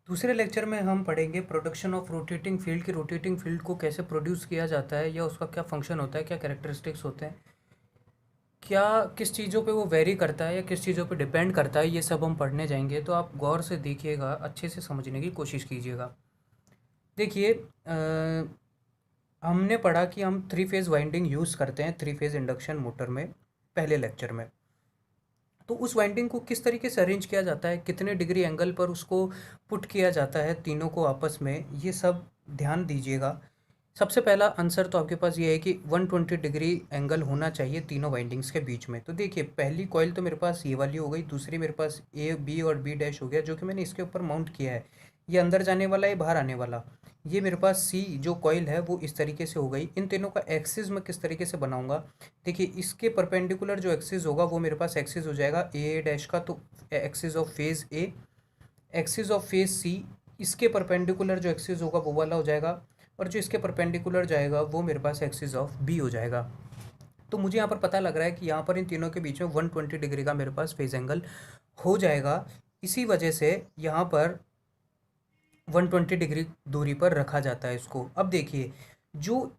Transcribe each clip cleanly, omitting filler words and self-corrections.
दूसरे लेक्चर में हम पढ़ेंगे प्रोडक्शन ऑफ रोटेटिंग फील्ड कि रोटेटिंग फील्ड को कैसे प्रोड्यूस किया जाता है या उसका क्या फंक्शन होता है, क्या कैरेक्टरिस्टिक्स होते हैं, क्या किस चीज़ों पे वो वेरी करता है या किस चीज़ों पे डिपेंड करता है, ये सब हम पढ़ने जाएंगे। तो आप गौर से देखिएगा, अच्छे से समझने की कोशिश कीजिएगा। देखिए, हमने पढ़ा कि हम थ्री फेज़ वाइंडिंग यूज़ करते हैं थ्री फेज़ इंडक्शन मोटर में पहले लेक्चर में। तो उस वाइंडिंग को किस तरीके से अरेंज किया जाता है, कितने डिग्री एंगल पर उसको पुट किया जाता है तीनों को आपस में, ये सब ध्यान दीजिएगा। सबसे पहला आंसर तो आपके पास ये है कि 120 डिग्री एंगल होना चाहिए तीनों वाइंडिंग्स के बीच में। तो देखिए, पहली कॉइल तो मेरे पास ये वाली हो गई, दूसरी मेरे पास ए बी और बी डैश हो गया जो कि मैंने इसके ऊपर माउंट किया है। ये अंदर जाने वाला है, बाहर आने वाला। ये मेरे पास सी जो कॉइल है वो इस तरीके से हो गई। इन तीनों का एक्सिस मैं किस तरीके से बनाऊंगा, देखिए इसके परपेंडिकुलर जो एक्सिस होगा वो मेरे पास एक्सिस हो जाएगा ए डैश का, तो axis of phase A, axis of phase C, इसके परपेंडिकुलर जो एक्सिस होगा वो वाला हो जाएगा, और जो इसके परपेंडिकुलर जाएगा वो मेरे पास एक्सिस ऑफ बी हो जाएगा। तो मुझे यहाँ पर पता लग रहा है कि यहाँ पर इन तीनों के बीच में 120 डिग्री का मेरे पास फेज एंगल हो जाएगा। इसी वजह से यहाँ पर 120 डिग्री दूरी पर रखा जाता है इसको। अब देखिए, जो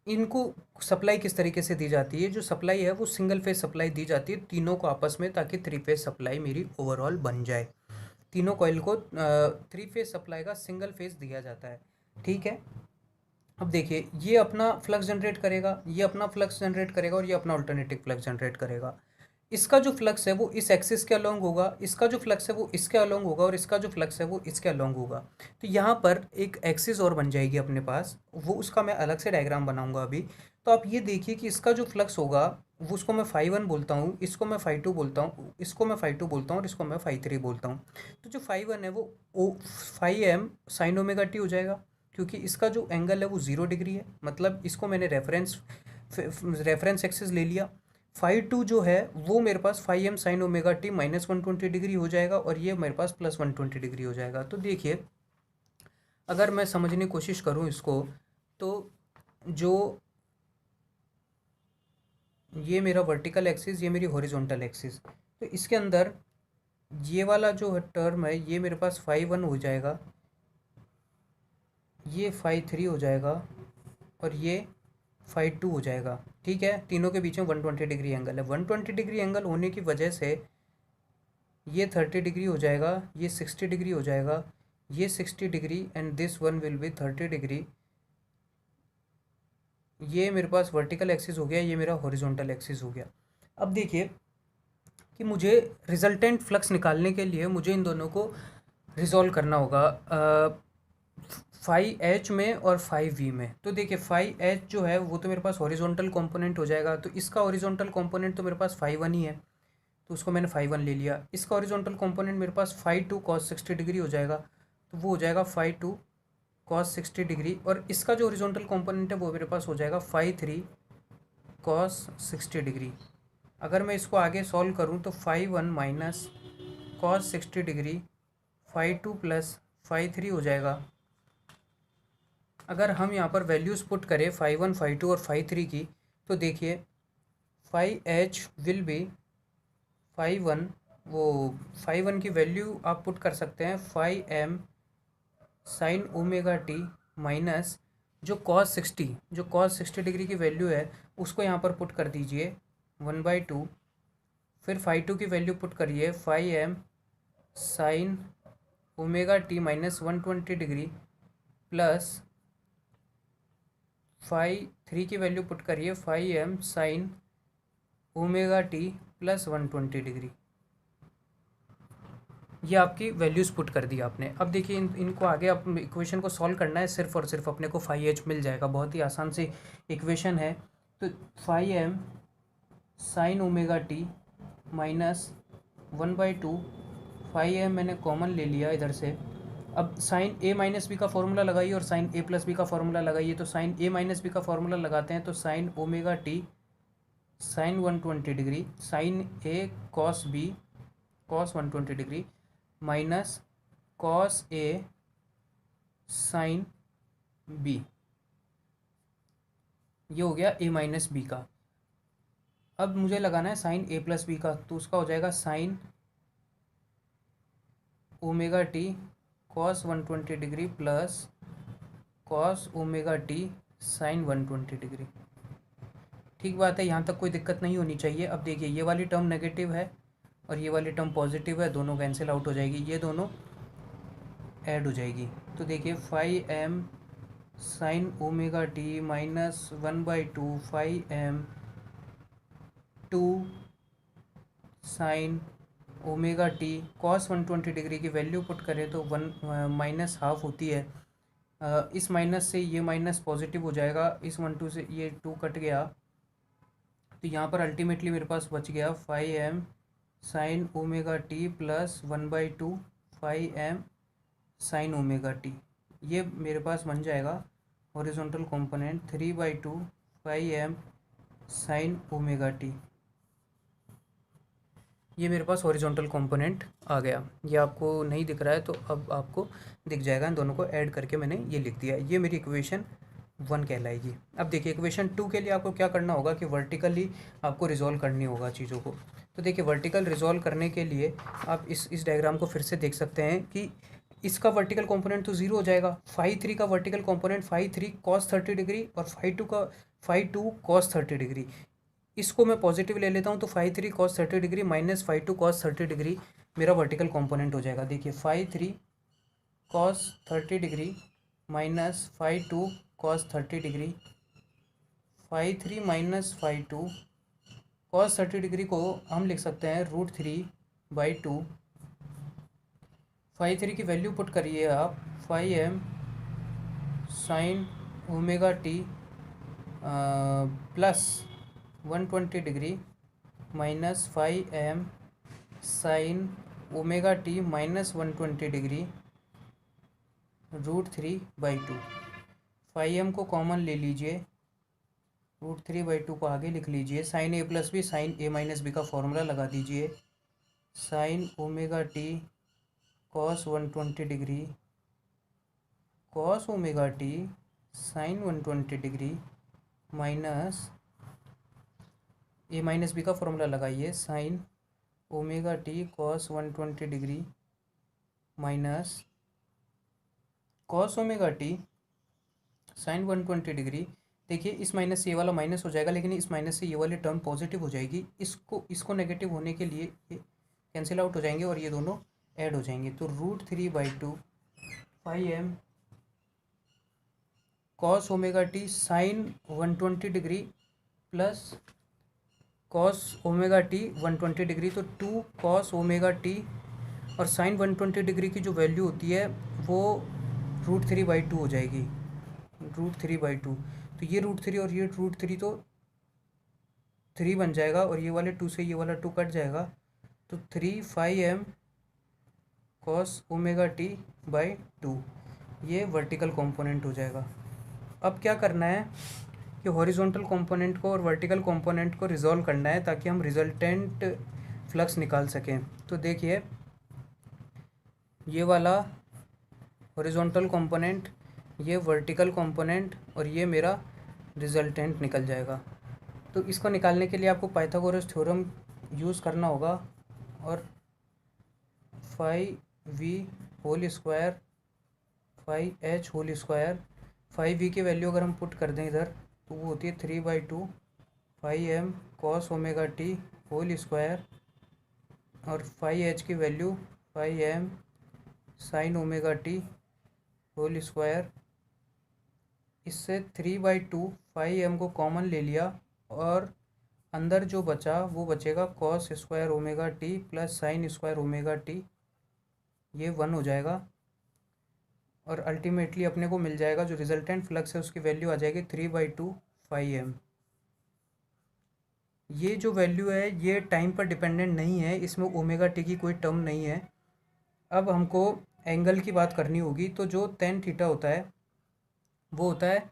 इनको सप्लाई किस तरीके से दी जाती है, जो सप्लाई है वो सिंगल फेज सप्लाई दी जाती है तीनों को आपस में, ताकि थ्री फेज सप्लाई मेरी ओवरऑल बन जाए। तीनों कॉइल को थ्री फेज सप्लाई का सिंगल फेज दिया जाता है। ठीक है। अब देखिए, ये अपना फ्लक्स जनरेट करेगा, ये अपना फ्लक्स जनरेट करेगा, और ये अपना अल्टरनेटिव फ्लक्स जनरेट करेगा। इसका जो फ्लक्स है वो इस एक्सिस के अलोंग होगा, इसका जो फ्लक्स है वो इसके अलोंग होगा, और इसका जो फ्लक्स है वो इसके अलोंग होगा। तो यहाँ पर एक एक्सिस और बन जाएगी अपने पास, वो उसका मैं अलग से डायग्राम बनाऊंगा अभी। तो आप ये देखिए कि इसका जो फ्लक्स होगा वो, उसको मैं फाई वन बोलता हूँ, इसको मैं फाई टू बोलता हूँ, इसको मैं फाई टू बोलता हूँ, और इसको मैं फाई थ्री बोलता हूँ। तो जो फाई वन है वो ओ phi M sine omega t हो जाएगा, क्योंकि इसका जो एंगल है वो 0 डिग्री है, मतलब इसको मैंने रेफरेंस एक्सिस ले लिया। फाई टू जो है वो मेरे पास phi M sine omega T -120 degree हो जाएगा, और ये मेरे पास +120 डिग्री हो जाएगा। तो देखिए, अगर मैं समझने की कोशिश करूँ इसको, तो जो ये मेरा वर्टिकल एक्सिस, ये मेरी हॉरिजॉन्टल एक्सिस, तो इसके अंदर ये वाला जो टर्म है ये मेरे पास फाई वन हो जाएगा, ये फाई थ्री हो जाएगा, और ये फाई टू हो जाएगा। ठीक है, तीनों के बीच में 120 डिग्री एंगल है। 120 डिग्री एंगल होने की वजह से ये 30 डिग्री हो जाएगा, ये 60 डिग्री हो जाएगा, ये 60 degree, and this one will be 30 degree. ये मेरे पास वर्टिकल एक्सिस हो गया, ये मेरा हॉरिजॉन्टल एक्सिस हो गया। अब देखिए कि मुझे रिजल्टेंट फ्लक्स निकालने के लिए मुझे इन दोनों को रिजॉल्व करना होगा, फाई एच में और फाई वी में। तो देखिए, फाई एच जो है वो तो मेरे पास हॉरिजॉन्टल कंपोनेंट हो जाएगा, तो इसका हॉरिजॉन्टल कंपोनेंट तो मेरे पास फाई वन ही है, तो उसको मैंने फाई वन ले लिया। इसका हॉरिजॉन्टल कंपोनेंट मेरे पास फाई टू कॉस 60 डिग्री हो जाएगा, तो वो हो जाएगा फाई टू कॉस 60 डिग्री, और इसका जो हॉरिजॉन्टल कंपोनेंट है वो मेरे पास हो जाएगा फाई थ्री कॉस 60 डिग्री। अगर मैं इसको आगे सॉल्व करूँ तो phi one minus cos 60 degree, phi two plus phi three हो जाएगा। अगर हम यहाँ पर वैल्यूज़ पुट करें फाई वन, फाई टू और फाई थ्री की, तो देखिए phi H will be phi one, वो फाई वन की वैल्यू आप पुट कर सकते हैं phi M sine omega T minus जो कॉस 60 डिग्री की वैल्यू है उसको यहाँ पर पुट कर दीजिए 1/2, फिर फाई टू की वैल्यू पुट करिए phi M sine omega T -120 degree, plus phi three की वैल्यू पुट करिए phi M sine omega T +120 degree. ये आपकी वैल्यूज़ पुट कर दी आपने। अब देखिए, इनको आगे आप इक्वेशन को सॉल्व करना है, सिर्फ और सिर्फ अपने को फाई एच मिल जाएगा, बहुत ही आसान सी इक्वेशन है। तो phi M sine omega t -1/2, phi M मैंने कॉमन ले लिया इधर से। अब साइन ए माइनस बी का फॉर्मूला लगाइए और साइन ए प्लस बी का फॉर्मूला लगाइए। तो साइन ए माइनस बी का फॉर्मूला लगाते हैं तो sine omega T sine 120 degree, sine A cos B cos 120 degree, minus cos A sine B, ये हो गया ए माइनस बी का। अब मुझे लगाना है साइन ए प्लस बी का, तो उसका हो जाएगा sine omega T cos 120 degree plus cos omega T sine 120 degree. ठीक बात है, यहाँ तक कोई दिक्कत नहीं होनी चाहिए। अब देखिए ये वाली टर्म नेगेटिव है और ये वाली टर्म पॉजिटिव है, दोनों कैंसिल आउट हो जाएगी, ये दोनों ऐड हो जाएगी। तो देखिए 5m sine omega T minus 1/2 5m 2 sign omega T cos 120 degree की वैल्यू पुट करें तो माइनस हाफ होती है। इस माइनस से ये माइनस पॉजिटिव हो जाएगा, इस 1/2 से ये 2 कट गया, तो यहाँ पर अल्टीमेटली मेरे पास बच गया 5m sine omega T plus 1/2 5m sine omega T. ये मेरे पास बन जाएगा horizontal component 3/2 5m sine omega T. ये मेरे पास हॉरिजॉन्टल कंपोनेंट आ गया। ये आपको नहीं दिख रहा है तो अब आपको दिख जाएगा। इन दोनों को ऐड करके मैंने ये लिख दिया। ये मेरी इक्वेशन 1 कहलाएगी। अब देखिए इक्वेशन 2 के लिए आपको क्या करना होगा कि वर्टिकली आपको रिजॉल्व करनी होगा चीज़ों को। तो देखिए वर्टिकल रिजॉल्व करने के लिए आप इस डायग्राम को फिर से देख सकते हैं कि इसका वर्टिकल कंपोनेंट तो ज़ीरो हो जाएगा। 5/3 का वर्टिकल कंपोनेंट 5/3 cos 30 डिग्री और 5/2 cos 30 डिग्री। इसको मैं पॉजिटिव ले लेता हूँ तो 5/3 cos 30 degree minus 5/2 cos 30 degree मेरा वर्टिकल कंपोनेंट हो जाएगा। देखिए 5/3 cos 30 degree minus 5/2 cos 30 degree, 5/3 minus 5/2 cos 30 degree को हम लिख सकते हैं √3/2। 5/3 की वैल्यू पुट करिए आप 5m sine omega T plus 120 degree minus 5m sine omega T minus 120 degree √3/2। 5m को कॉमन ले लीजिए, √3/2 को आगे लिख लीजिए, sine a plus B sine a minus B का फॉर्मूला लगा दीजिए। Sine omega T cos 120 degree cos omega T sine 120 degree minus a minus B का फॉर्मूला लगाइए, sine omega T cos 120 degree minus cos omega T sine 120 degree. देखिए इस minus से ये वाला माइनस हो जाएगा, लेकिन इस माइनस से ये वाली टर्म पॉजिटिव हो जाएगी। इसको नेगेटिव होने के लिए ये कैंसिल आउट हो जाएंगे और ये दोनों ऐड हो जाएंगे। तो √3/2 5m cos omega T sine 120 degree plus cos omega T 120 degree, तो 2 कॉस ओमेगा टी और साइन 120 डिग्री की जो वैल्यू होती है वो √3/2 हो जाएगी। √3/2, तो ये √3 और ये √3 तो 3 बन जाएगा और ये वाले 2 से ये वाला 2 कट जाएगा, तो 3 5m cos omega T by 2 ये वर्टिकल कंपोनेंट हो जाएगा। अब क्या करना है कि हॉरिजॉन्टल कंपोनेंट को और वर्टिकल कंपोनेंट को रिजॉल्व करना है ताकि हम रिजल्टेंट फ्लक्स निकाल सकें। तो देखिए ये वाला हॉरिजॉन्टल कंपोनेंट, ये वर्टिकल कंपोनेंट और ये मेरा रिजल्टेंट निकल जाएगा। तो इसको निकालने के लिए आपको पाइथागोरस थ्योरम यूज़ करना होगा और 5v whole square 5h whole square, 5v की वैल्यू अगर हम पुट कर दें इधर तो वो होती है 3/2 5m cos omega T whole square और 5h की value 5m sine omega T whole square. इससे 3/2 5m को कॉमन ले लिया और अंदर जो बचा वो बचेगा cos square omega T plus sine square omega T, ये 1 हो जाएगा और अल्टीमेटली अपने को मिल जाएगा जो रिजल्टेंट फ्लक्स है उसकी वैल्यू आ जाएगी 3/2 5m। ये जो वैल्यू है ये टाइम पर डिपेंडेंट नहीं है, इसमें ओमेगा टी की कोई टर्म नहीं है। अब हमको एंगल की बात करनी होगी, तो जो tan थीटा होता है वो होता है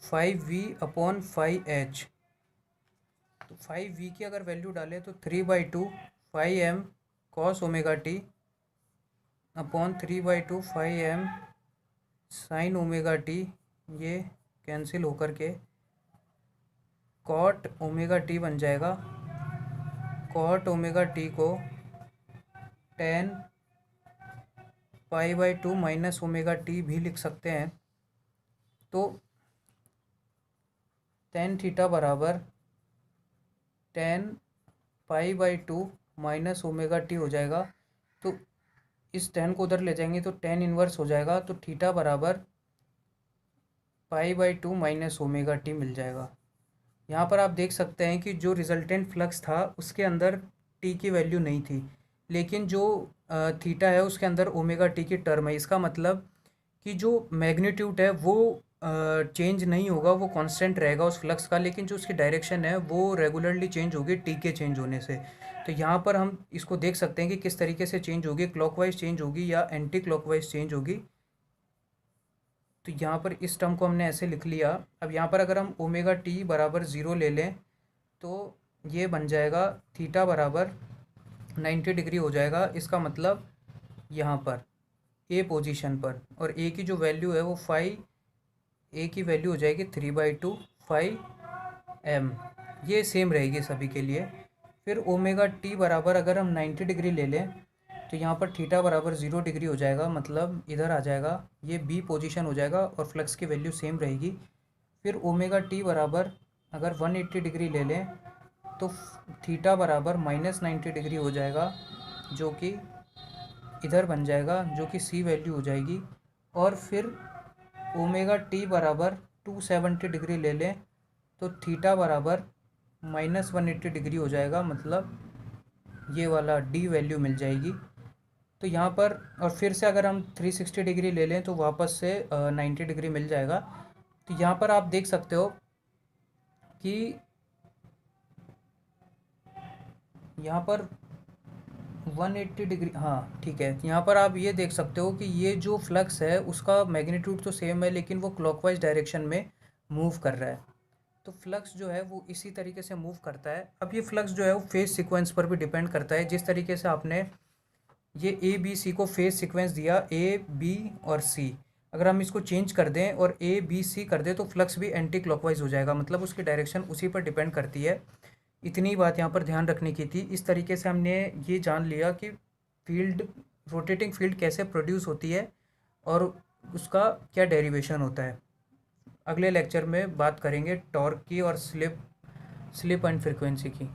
5v/5h। तो 5v की अगर वैल्यू डालें तो 3/2 5m cos omega T upon 3/2 5m sine omega T, ये कैंसिल होकर के कॉट ओमेगा टी बन जाएगा। कॉट ओमेगा टी को tan पाई/2 माइनस ओमेगा टी भी लिख सकते हैं। तो टेन थीटा बराबर टेन पाई/2 माइनस ओमेगा टी हो जाएगा। तो इस टेन को उधर ले जाएंगे तो टेन इनवर्स हो जाएगा, तो थीटा बराबर पाई/2 माइनस ओमेगा टी मिल जाएगा। यहाँ पर आप देख सकते हैं कि जो रिजल्टेंट फ्लक्स था उसके अंदर टी की वैल्यू नहीं थी, लेकिन जो थीटा है उसके अंदर ओमेगा टी की टर्म है। इसका मतलब कि जो मैग्नीट्यूड है वो चेंज नहीं होगा, वो कांस्टेंट रहेगा उस फ्लक्स का, लेकिन जो उसकी डायरेक्शन है वो रेगुलरली चेंज होगी टी के चेंज होने से। तो यहाँ पर हम इसको देख सकते हैं कि किस तरीके से चेंज होगी, क्लॉकवाइज चेंज होगी या एंटी क्लॉकवाइज चेंज होगी। तो यहाँ पर इस टर्म को हमने ऐसे लिख लिया। अब यहाँ पर अगर हम ओमेगा टी बराबर ज़ीरो ले लें तो ये बन जाएगा थीटा बराबर 90 डिग्री हो जाएगा। इसका मतलब यहाँ पर ए पोजीशन पर, और ए की जो वैल्यू है वो ए की वैल्यू हो जाएगी 3/2 5m, ये सेम रहेगी सभी के लिए। फिर ओमेगा टी बराबर अगर हम 90 डिग्री ले लें तो यहाँ पर थीटा बराबर 0 डिग्री हो जाएगा, मतलब इधर आ जाएगा, ये बी पोजीशन हो जाएगा और फ्लक्स की वैल्यू सेम रहेगी। फिर ओमेगा टी बराबर अगर 180 डिग्री ले लें तो थीटा बराबर -90 डिग्री हो जाएगा, जो कि इधर बन जाएगा, जो कि सी वैल्यू हो जाएगी। और फिर ओमेगा टी बराबर 270 डिग्री ले लें तो थीटा बराबर -180 डिग्री हो जाएगा, मतलब ये वाला डी वैल्यू मिल जाएगी। तो यहाँ पर और फिर से अगर हम 360 डिग्री ले लें तो वापस से 90 डिग्री मिल जाएगा। तो यहाँ पर आप देख सकते हो कि यहाँ पर 180 डिग्री, हाँ ठीक है, यहाँ पर आप ये देख सकते हो कि ये जो फ्लक्स है उसका मैग्नीट्यूड तो सेम है, लेकिन वो क्लॉकवाइज डायरेक्शन में मूव कर रहा है। तो फ्लक्स जो है वो इसी तरीके से मूव करता है। अब ये फ्लक्स जो है वो फेज सीक्वेंस पर भी डिपेंड करता है। जिस तरीके से आपने ये ए बी सी को फेज सीक्वेंस दिया, ए बी और सी, अगर हम इसको चेंज कर दें और ए बी सी कर दें तो फ्लक्स भी एंटी क्लॉकवाइज हो जाएगा, मतलब उसकी डायरेक्शन उसी पर डिपेंड करती है। इतनी बात यहाँ पर ध्यान रखने की थी। इस तरीके से हमने ये जान लिया कि फील्ड, रोटेटिंग फील्ड कैसे प्रोड्यूस होती है और उसका क्या डेरिवेशन होता है। अगले लेक्चर में बात करेंगे टॉर्क की और स्लिप एंड फ्रीक्वेंसी की।